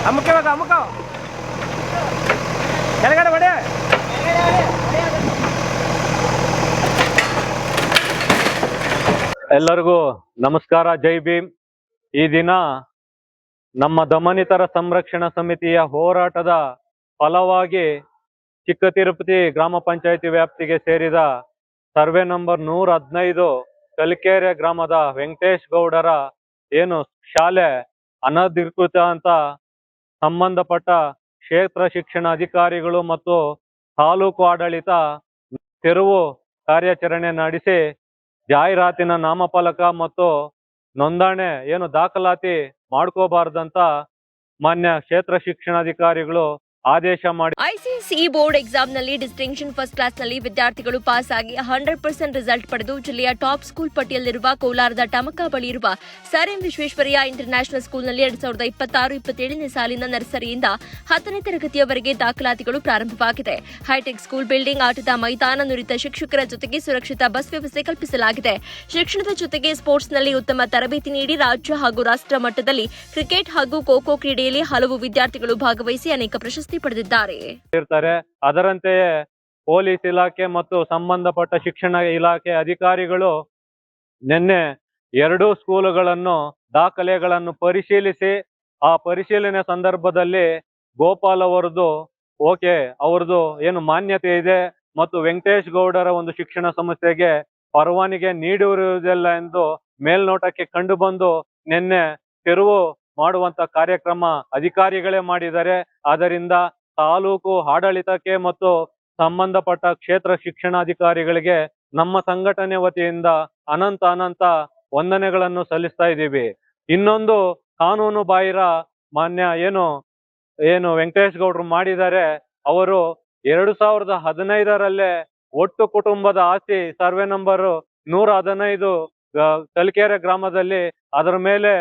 ಅಮ್ಮಕ್ಕೆ ಅಮ್ಮಕ್ಕ ಕೆಳಗಡೆ ಹೊಡೆ. ಎಲ್ಲರಿಗೂ ನಮಸ್ಕಾರ, ಜೈ ಭೀಮ್. ಈ ದಿನ ನಮ್ಮ ದಮನಿತರ ಸಂರಕ್ಷಣಾ ಸಮಿತಿಯ ಹೋರಾಟದ ಫಲವಾಗಿ ಚಿಕ್ಕ ತಿರುಪತಿ ಗ್ರಾಮ ಪಂಚಾಯಿತಿ ವ್ಯಾಪ್ತಿಗೆ ಸೇರಿದ ಸರ್ವೆ ನಂಬರ್ 115 ಕಲ್ಕೆರೆ ಗ್ರಾಮದ ವೆಂಕಟೇಶ್ ಗೌಡರ ಏನು ಶಾಲೆ ಅನಧಿಕೃತ ಅಂತ ಸಂಬಂಧಪಟ್ಟ ಕ್ಷೇತ್ರ ಶಿಕ್ಷಣ ಅಧಿಕಾರಿಗಳು ಮತ್ತು ತಾಲೂಕು ಆಡಳಿತ ತೆರವು ಕಾರ್ಯಾಚರಣೆ ನಡೆಸಿ ಜಾಹೀರಾತಿನ ನಾಮಫಲಕ ಮತ್ತು ನೋಂದಣಿ ಏನು ದಾಖಲಾತಿ ಮಾಡ್ಕೋಬಾರ್ದಂತ ಮಾನ್ಯ ಕ್ಷೇತ್ರ ಶಿಕ್ಷಣಾಧಿಕಾರಿಗಳು ಆದೇಶ ಮಾಡಿ ಐಸಿಎಸ್ಇ ಬೋರ್ಡ್ ಎಕ್ಸಾಮ್ನಲ್ಲಿ ಡಿಸ್ಟಿಂಕ್ಷನ್ ಫಸ್ಟ್ ಕ್ಲಾಸ್ನಲ್ಲಿ ವಿದ್ಯಾರ್ಥಿಗಳು ಪಾಸ್ ಆಗಿ 100% ರಿಸಲ್ಟ್ ಪಡೆದು ಜಿಲ್ಲೆಯ ಟಾಪ್ ಸ್ಕೂಲ್ ಪಟ್ಟಿಯಲ್ಲಿರುವ ಕೋಲಾರದ ಟಮಕ ಬಳಿ ಇರುವ ಸರ್ ಎಂ ವಿಶ್ವೇಶ್ವರಯ್ಯ ಇಂಟರ್ನ್ಯಾಷನಲ್ ಸ್ಕೂಲ್ನಲ್ಲಿ 2026-27ನೇ ಸಾಲಿನ ನರ್ಸರಿಯಿಂದ 10ನೇ ತರಗತಿಯವರೆಗೆ ದಾಖಲಾತಿಗಳು ಪ್ರಾರಂಭವಾಗಿದೆ. ಹೈಟೆಕ್ ಸ್ಕೂಲ್ ಬಿಲ್ಡಿಂಗ್, ಆಟದ ಮೈದಾನ, ನುರಿತ ಶಿಕ್ಷಕರ ಜೊತೆಗೆ ಸುರಕ್ಷಿತ ಬಸ್ ವ್ಯವಸ್ಥೆ ಕಲ್ಪಿಸಲಾಗಿದೆ. ಶಿಕ್ಷಣದ ಜೊತೆಗೆ ಸ್ಪೋರ್ಟ್ಸ್ನಲ್ಲಿ ಉತ್ತಮ ತರಬೇತಿ ನೀಡಿ ರಾಜ್ಯ ಹಾಗೂ ರಾಷ್ಟ್ರ ಮಟ್ಟದಲ್ಲಿ ಕ್ರಿಕೆಟ್ ಹಾಗೂ ಖೋ ಖೋ ಕ್ರೀಡೆಯಲ್ಲಿ ಹಲವು ವಿದ್ಯಾರ್ಥಿಗಳು ಭಾಗವಹಿಸಿ ಅನೇಕ ಪ್ರಶಸ್ತಿ ಪಡೆದಿದ್ದಾರೆ. ಅದರಂತೆಯೇ ಪೊಲೀಸ್ ಇಲಾಖೆ ಮತ್ತು ಸಂಬಂಧಪಟ್ಟ ಶಿಕ್ಷಣ ಇಲಾಖೆ ಅಧಿಕಾರಿಗಳು ನಿನ್ನೆ 2 ಸ್ಕೂಲುಗಳನ್ನು ದಾಖಲೆಗಳನ್ನು ಪರಿಶೀಲಿಸಿ ಆ ಪರಿಶೀಲನೆ ಸಂದರ್ಭದಲ್ಲಿ ಗೋಪಾಲ್ ಅವ್ರದ್ದು ಏನು ಮಾನ್ಯತೆ ಇದೆ ಮತ್ತು ವೆಂಕಟೇಶ್ ಗೌಡರ ಒಂದು ಶಿಕ್ಷಣ ಸಂಸ್ಥೆಗೆ ಪರವಾನಗಿ ನೀಡಿರುವುದಿಲ್ಲ ಎಂದು ಮೇಲ್ನೋಟಕ್ಕೆ ಕಂಡು ಬಂದು ನಿನ್ನೆ ತೆರವು ಮಾಡುವಂತ ಕಾರ್ಯಕ್ರಮ ಅಧಿಕಾರಿಗಳೇ ಮಾಡಿದ್ದಾರೆ. ಆದ್ದರಿಂದ ತಾಲೂಕು ಆಡಳಿತಕ್ಕೆ ಮತ್ತು ಸಂಬಂಧಪಟ್ಟ ಕ್ಷೇತ್ರ ಶಿಕ್ಷಣಾಧಿಕಾರಿಗಳಿಗೆ ನಮ್ಮ ಸಂಘಟನೆ ವತಿಯಿಂದ ಅನಂತ ವಂದನೆಗಳನ್ನು ಸಲ್ಲಿಸ್ತಾ ಇದ್ದೀವಿ. ಇನ್ನೊಂದು ಕಾನೂನು ಬಾಹಿರ ಮಾನ್ಯ ಏನು ವೆಂಕಟೇಶ್ ಗೌಡ್ರು ಮಾಡಿದ್ದಾರೆ. ಅವರು 2015ರಲ್ಲೇ ಒಟ್ಟು ಕುಟುಂಬದ ಆಸ್ತಿ ಸರ್ವೆ ನಂಬರ್ 115 ಕಲ್ಕೆರೆ ಗ್ರಾಮದಲ್ಲಿ ಅದರ ಮೇಲೆ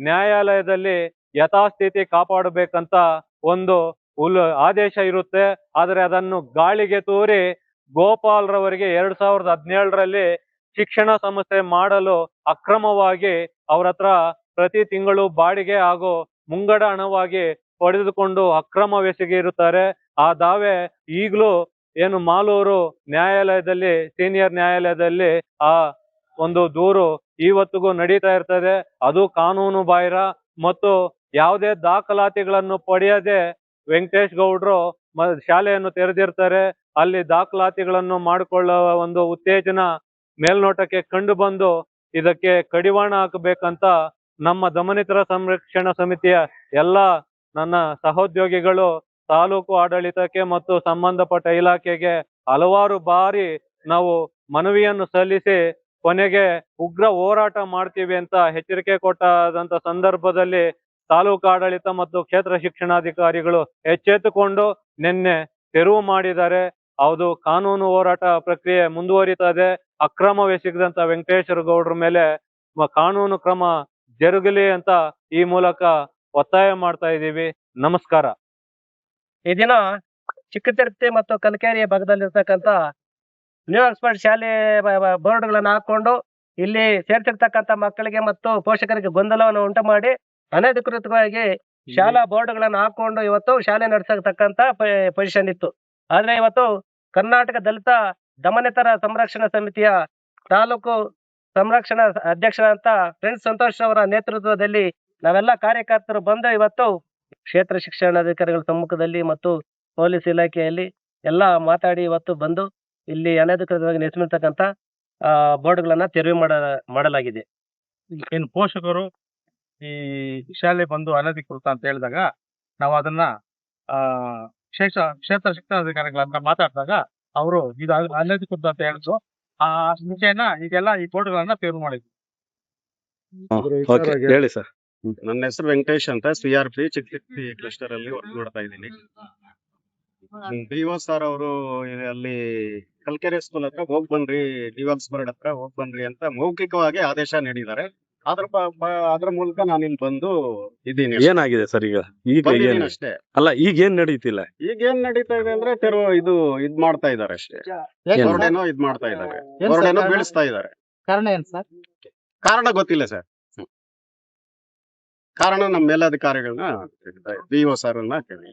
ನ್ಯಾಯಾಲಯದಲ್ಲಿ ಯಥಾಸ್ಥಿತಿ ಕಾಪಾಡಬೇಕಂತ ಒಂದು ಆದೇಶ ಇರುತ್ತೆ. ಆದರೆ ಅದನ್ನು ಗಾಳಿಗೆ ತೂರಿ ಗೋಪಾಲ್ ರವರಿಗೆ 2017ರಲ್ಲಿ ಶಿಕ್ಷಣ ಸಂಸ್ಥೆ ಮಾಡಲು ಅಕ್ರಮವಾಗಿ ಅವ್ರ ಹತ್ರ ಪ್ರತಿ ತಿಂಗಳು ಬಾಡಿಗೆ ಹಾಗೂ ಮುಂಗಡ ಹಣವಾಗಿ ಪಡೆದುಕೊಂಡು ಅಕ್ರಮವೆಸಗಿರುತ್ತಾರೆ. ಆ ದಾವೆ ಈಗಲೂ ಮಾಲೂರು ನ್ಯಾಯಾಲಯದಲ್ಲಿ, ಸೀನಿಯರ್ ನ್ಯಾಯಾಲಯದಲ್ಲಿ ಆ ಒಂದು ದೂರು ಇವತ್ತಿಗೂ ನಡೀತಾ ಇರ್ತದೆ. ಅದು ಕಾನೂನು ಬಾಹಿರ ಮತ್ತು ಯಾವುದೇ ದಾಖಲಾತಿಗಳನ್ನು ಪಡೆಯದೆ ವೆಂಕಟೇಶ್ ಗೌಡ್ರು ಶಾಲೆಯನ್ನು ತೆರೆದಿರ್ತಾರೆ. ಅಲ್ಲಿ ದಾಖಲಾತಿಗಳನ್ನು ಮಾಡಿಕೊಳ್ಳುವ ಒಂದು ಉತ್ತೇಜನ ಮೇಲ್ನೋಟಕ್ಕೆ ಕಂಡು ಬಂದು ಇದಕ್ಕೆ ಕಡಿವಾಣ ಹಾಕಬೇಕಂತ ನಮ್ಮ ದಮನಿತರ ಸಂರಕ್ಷಣಾ ಸಮಿತಿಯ ಎಲ್ಲ ನನ್ನ ಸಹೋದ್ಯೋಗಿಗಳು ತಾಲೂಕು ಆಡಳಿತಕ್ಕೆ ಮತ್ತು ಸಂಬಂಧಪಟ್ಟ ಇಲಾಖೆಗೆ ಹಲವಾರು ಬಾರಿ ನಾವು ಮನವಿಯನ್ನು ಸಲ್ಲಿಸಿ ಕೊನೆಗೆ ಉಗ್ರ ಹೋರಾಟ ಮಾಡ್ತೀವಿ ಅಂತ ಎಚ್ಚರಿಕೆ ಕೊಟ್ಟಾದಂತ ಸಂದರ್ಭದಲ್ಲಿ ತಾಲೂಕು ಆಡಳಿತ ಮತ್ತು ಕ್ಷೇತ್ರ ಶಿಕ್ಷಣಾಧಿಕಾರಿಗಳು ಎಚ್ಚೆತ್ತುಕೊಂಡು ನಿನ್ನೆ ತೆರವು ಮಾಡಿದ್ದಾರೆ. ಅದು ಕಾನೂನು ಹೋರಾಟ ಪ್ರಕ್ರಿಯೆ ಮುಂದುವರಿತದೆ. ಅಕ್ರಮವೆಸಗಿದಂತ ವೆಂಕಟೇಶ್ವರ ಗೌಡ್ರ ಮೇಲೆ ಕಾನೂನು ಕ್ರಮ ಜರುಗಲಿ ಅಂತ ಈ ಮೂಲಕ ಒತ್ತಾಯ ಮಾಡ್ತಾ ಇದ್ದೀವಿ. ನಮಸ್ಕಾರ. ಈ ದಿನ ಚಿಕ್ಕ ತಿರುಪತಿ ಮತ್ತು ಕಲ್ಕೆರೆಯ ಭಾಗದಲ್ಲಿರ್ತಕ್ಕಂಥ ನ್ಯೂ ಆಕ್ಸ್ಫರ್ಡ್ ಶಾಲೆ ಬೋರ್ಡ್ಗಳನ್ನು ಹಾಕೊಂಡು ಇಲ್ಲಿ ಸೇರ್ತಿರ್ತಕ್ಕಂಥ ಮಕ್ಕಳಿಗೆ ಮತ್ತು ಪೋಷಕರಿಗೆ ಗೊಂದಲವನ್ನು ಉಂಟು ಮಾಡಿ ಅನಧಿಕೃತವಾಗಿ ಶಾಲಾ ಬೋರ್ಡ್ಗಳನ್ನು ಹಾಕೊಂಡು ಇವತ್ತು ಶಾಲೆ ನಡೆಸತಕ್ಕಂತ ಪೊಸಿಷನ್ ಇತ್ತು. ಆದ್ರೆ ಇವತ್ತು ಕರ್ನಾಟಕ ದಲಿತ ದಮನಿತರ ಸಂರಕ್ಷಣಾ ಸಮಿತಿಯ ತಾಲೂಕು ಸಂರಕ್ಷಣಾ ಅಧ್ಯಕ್ಷರಾದಂತ ಫ್ರೆಂಡ್ಸ್ ಸಂತೋಷ್ ಅವರ ನೇತೃತ್ವದಲ್ಲಿ ನಾವೆಲ್ಲ ಕಾರ್ಯಕರ್ತರು ಬಂದು ಇವತ್ತು ಕ್ಷೇತ್ರ ಶಿಕ್ಷಣಾಧಿಕಾರಿಗಳ ಸಮ್ಮುಖದಲ್ಲಿ ಮತ್ತು ಪೊಲೀಸ್ ಇಲಾಖೆಯಲ್ಲಿ ಎಲ್ಲ ಮಾತಾಡಿ ಇವತ್ತು ಬಂದು ಇಲ್ಲಿ ಅನಧಿಕೃತವಾಗಿ ನೆಲೆಸಿರ್ತಕ್ಕಂಥ ಬೋರ್ಡ್ಗಳನ್ನ ತೆರವು ಮಾಡಲಾಗಿದೆ. ಏನು ಪೋಷಕರು ಈ ಶಾಲೆ ಬಂದು ಅನಧಿಕೃತ ಅಂತ ಹೇಳಿದಾಗ ನಾವು ಅದನ್ನ ಕ್ಷೇತ್ರ ಶಿಕ್ಷಣಾಧಿಕಾರಿಗಳಂತ ಮಾತಾಡಿದಾಗ ಅವರು ಇದು ಅನಧಿಕೃತ ಅಂತ ಹೇಳಿದ್ರು. ಆ ವಿಷಯನ ಈಗೆಲ್ಲ ಈ ಬೋರ್ಡ್ಗಳನ್ನ ತೆರವು ಮಾಡಿದ್ವಿ. ಹೇಳಿ ಸರ್. ನನ್ನ ಹೆಸರು ವೆಂಕಟೇಶ್ ಅಂತ, CRP ಚಿಕ್ಕತಿರುಪತಿ ಕ್ಲಸ್ಟರ್ ಅಲ್ಲಿ ವರ್ಕ್ ಮಾಡ್ತಾ ಇದ್ದೀನಿ. ಡಿಒ ಸರ್ ಅವರು ಅಲ್ಲಿ ಕಲ್ಕೆರೆ ಸ್ಕೂಲ್ ಹತ್ರ ಹೋಗ್ ಬನ್ರಿ, ಡಿವಾಕ್ಸ್ಬರ್ಡ್ ಹತ್ರ ಹೋಗ್ ಬನ್ರಿ ಅಂತ ಮೌಖಿಕವಾಗಿ ಆದೇಶ ನೀಡಿದ್ದಾರೆ. ಅದ್ರ ಮೂಲಕ ನಾನು ಇಲ್ಲಿ ಬಂದು ಇದ್ದೀನಿ. ಏನಾಗಿದೆ ಸರ್ ಈಗ ಅಷ್ಟೇ ಅಲ್ಲ, ಈಗ ಏನ್ ನಡೀತಿಲ್ಲ? ಈಗ ಏನ್ ನಡೀತಾ ಇದೆ ಅಂದ್ರೆ ಇದ್ ಮಾಡ್ತಾ ಇದಾರೆ ಅಷ್ಟೇ. ಬೋರ್ಡೇನೋ ಇದ್ ಮಾಡ್ತಾ ಇದಾರೆ, ಬೋರ್ಡೇನೋ ಬೀಳಿಸ್ತಾ ಇದಾರೆ. ಕಾರಣ ಏನ್ ಸರ್? ಕಾರಣ ಗೊತ್ತಿಲ್ಲ ಸರ್. ಕಾರಣ ನಮ್ಮ ಮೇಲಧಿಕಾರಿಗಳನ್ನ BO ಸರ್ ಕೇಳಿ